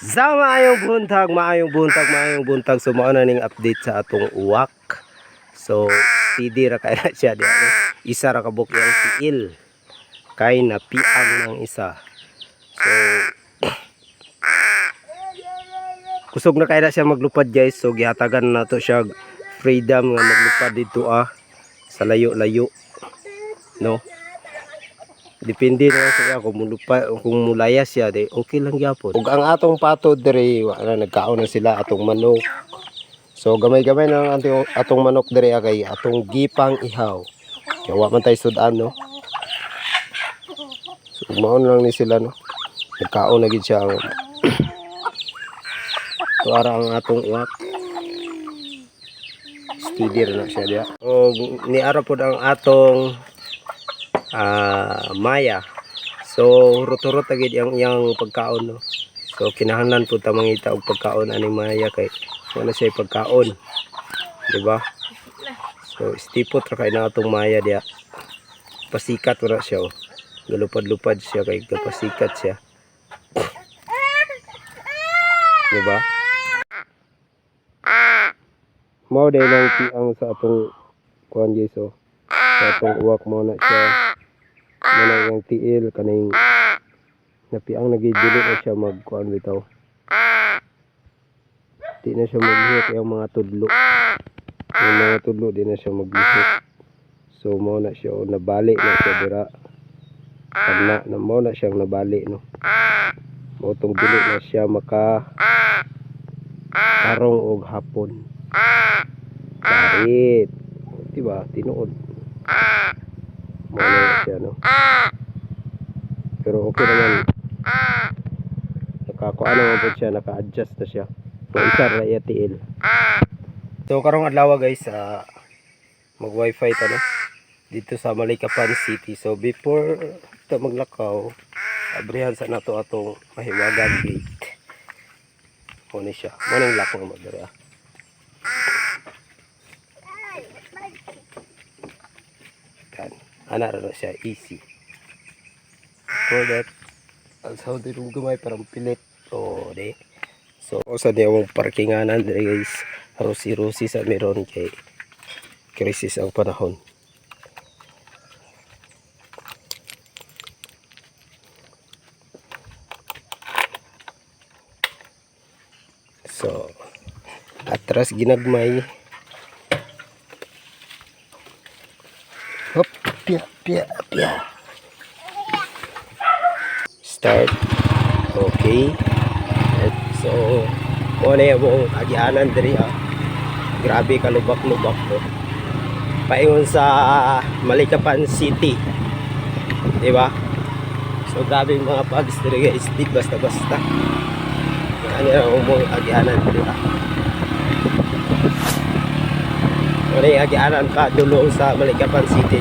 Sa maayong buntag. So mao na ning update sa atong uwak. So steady ra kay na siya di ano. Isa ra ka bukyang tiil. Kay napiang ng isa. So kusog na kay na siya maglupad guys. So gihatagan na to siya freedom nga maglupad dito sa layo-layo. No. Depende na siya kung mulaya siya de okay lang gyapon. Ug ang atong patod dire wala nagkaon na sila atong manok. So gamay-gamay na lang atong manok dire kay atong gipang ihaw. Kaya wa man tay sudan no. So maon lang ni sila no. Nagkaon na gid siya. Tuara ang atong uwak. Steady na siya dia. O niara pod ang atong maya. So rut-rut agad yang pagkaon no. So kinahanglan po ta mangita og pagkaon ani maya kay wala siya pagkaon. Di ba? So stipot ra kay na atong maya dia. Pasikat ra siya oh. Galupad-lupad siya kay kapasikat siya. Di ba? Mao day lang ang sa atong kuan guys oh. Sa atong uwak mo na siya. Mana yung tiil kaning napiang nagidili na siya magkuan bitaw. Di na siya maglihok yung mga tudlo. Yung mga tudlo di na siya maglihok. So mo na siya nabali na siya dira. Kana na mo na siyang nabali no. Mo tong dili na siya maka tarong og hapon. Karit. Diba? Tinuod. Mo na siya no. Pero okay naman. Nakakuan naman po siya, naka-adjust na siya. So isa ra iya tiil. So karong adlaw guys, mag-wifi ta no dito sa Malikapan City. So before ta maglakaw, abrihan sa nato atong mahiwagan gate. Mo ni siya. Mo ning lakaw mo diri Ana ra siya easy. For that, ang sound din gumay parang pilit. O de. So sa diawang parkinganan dire guys. Rusi-rusi sa meron kay krisis ang panahon. So atras ginagmay. Hop, pia. Start. Okay. So, muna yung agianan diri Grabe kalubak-lubak to. Paingon sa Malikapan City. Diba? So, grabe yung mga pags diri guys. Di basta-basta. Ano yung agianan diri Muna yung agianan pa dulo sa Malikapan City.